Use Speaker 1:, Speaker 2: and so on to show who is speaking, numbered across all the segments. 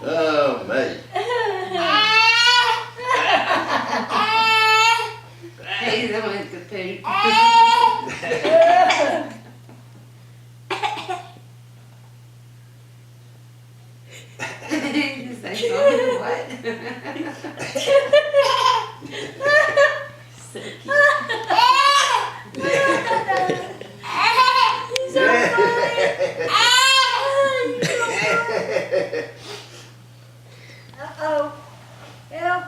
Speaker 1: Oh, mate.
Speaker 2: He's the one with the poop. Just say something, what?
Speaker 3: So cute.
Speaker 4: He's so funny. Uh-oh. Help.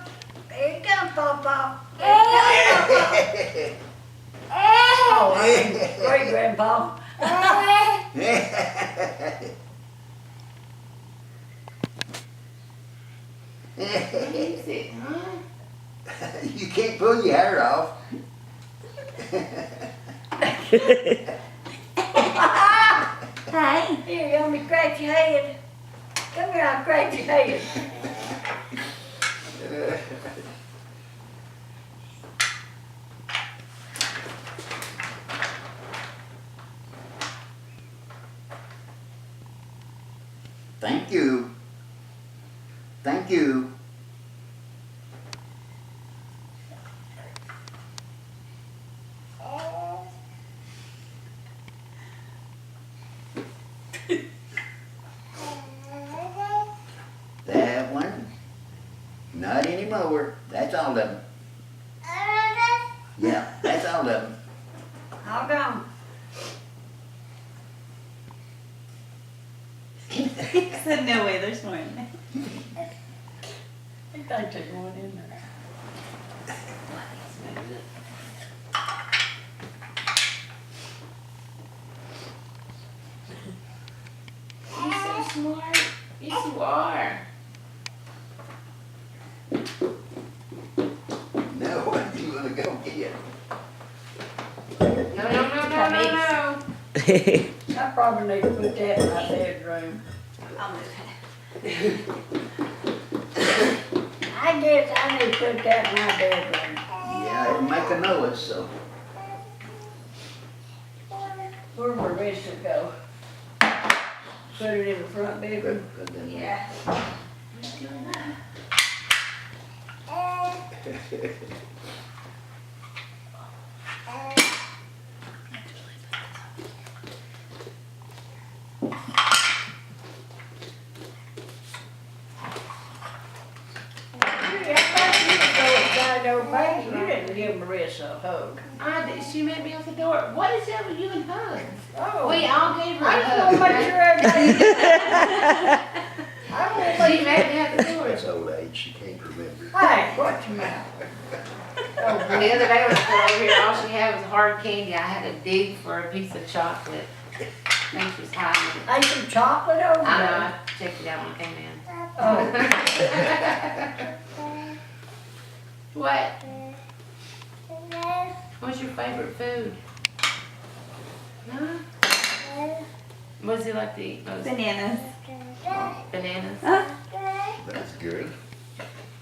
Speaker 4: Here you come, Papa. Oh, I mean, great grandpa.
Speaker 2: Use it, huh?
Speaker 1: You can't pull your hair off.
Speaker 3: Hey.
Speaker 4: Here, you want me to scratch your head? Come here, I'll scratch your head.
Speaker 1: Thank you. Thank you. That one. Not anymore. That's all of them. Yeah, that's all of them.
Speaker 4: All gone.
Speaker 3: He said no way, there's more in there.
Speaker 4: He thinks there's one in there.
Speaker 2: You're so smart. Yes, you are.
Speaker 1: No, what do you want to go get?
Speaker 2: No.
Speaker 4: I probably need to put that in my bedroom.
Speaker 3: I'll move it.
Speaker 4: I guess I need to put that in my bedroom.
Speaker 1: Yeah, it'll make a noise, so.
Speaker 4: Where Marissa go? Put it in the front bedroom.
Speaker 1: Put it in there.
Speaker 4: Yeah. You didn't give Marissa a hug.
Speaker 2: She met me at the door. What is up with you and hugs?
Speaker 4: Oh,
Speaker 2: We all gave her
Speaker 4: I
Speaker 2: a
Speaker 4: just
Speaker 2: hug.
Speaker 4: want to make sure everybody. I want to
Speaker 2: She
Speaker 4: make
Speaker 2: met me at the door.
Speaker 1: That's old age, she can't remember.
Speaker 4: Hey, watch your mouth. Oh,
Speaker 2: The other day when I got over here, all she had was hard candy. I had to dig for a piece of chocolate. I think she was hiding it.
Speaker 4: ain't some chocolate over
Speaker 2: I know,
Speaker 4: there.
Speaker 2: I checked it out when I came in.
Speaker 4: Oh,
Speaker 2: What? What's your favorite food? Huh? What does he like to eat most?
Speaker 3: Bananas.
Speaker 2: Bananas?
Speaker 3: Huh?
Speaker 1: That's good.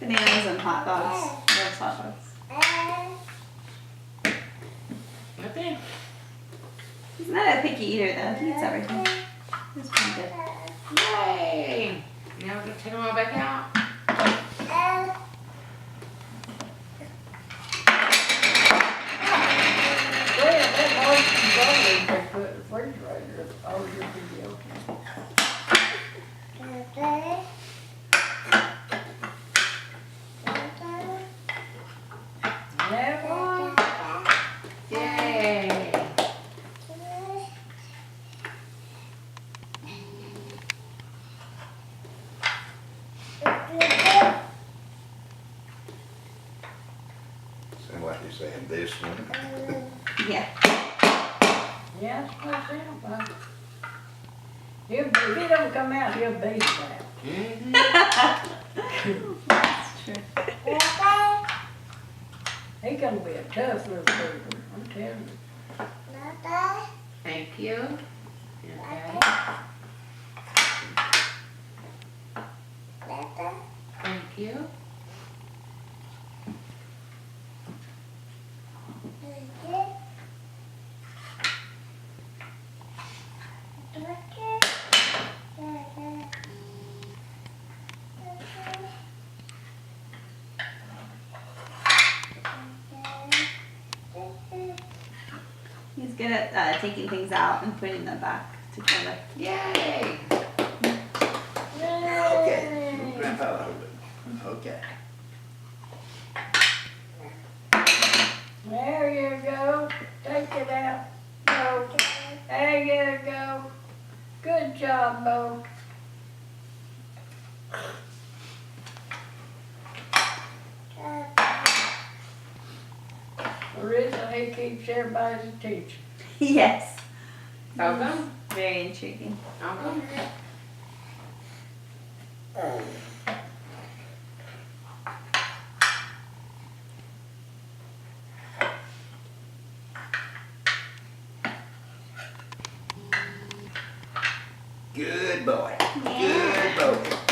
Speaker 3: Bananas and hot dogs. Loves hot dogs.
Speaker 2: Okay.
Speaker 3: He's not a picky eater though. He eats everything. He's pretty good.
Speaker 2: Yay! Now we're gonna take them all back out.
Speaker 4: well, that orange controller they put in the refrigerator, all your video. Yeah,
Speaker 2: Yay!
Speaker 1: Sound like you're saying this one.
Speaker 3: Yeah.
Speaker 4: yeah, that's what I said about it. If he don't come out, he'll beat it out.
Speaker 2: Mm-hmm.
Speaker 3: That's true.
Speaker 4: He gonna be a tough little dude, I'm telling you.
Speaker 2: Thank you. Okay. Thank you.
Speaker 3: good at taking things out and putting them back together.
Speaker 2: Yay!
Speaker 1: Okay,
Speaker 4: Yay.
Speaker 1: Grandpa will hold it. Okay.
Speaker 4: There you go. Take it out. Bo. There you go. Good job, Bo. Marissa, he keeps everybody's attention.
Speaker 3: Yes.
Speaker 2: Okay.
Speaker 3: Very intriguing.
Speaker 2: Okay.
Speaker 1: Good boy.
Speaker 3: Yeah.
Speaker 1: Good boy.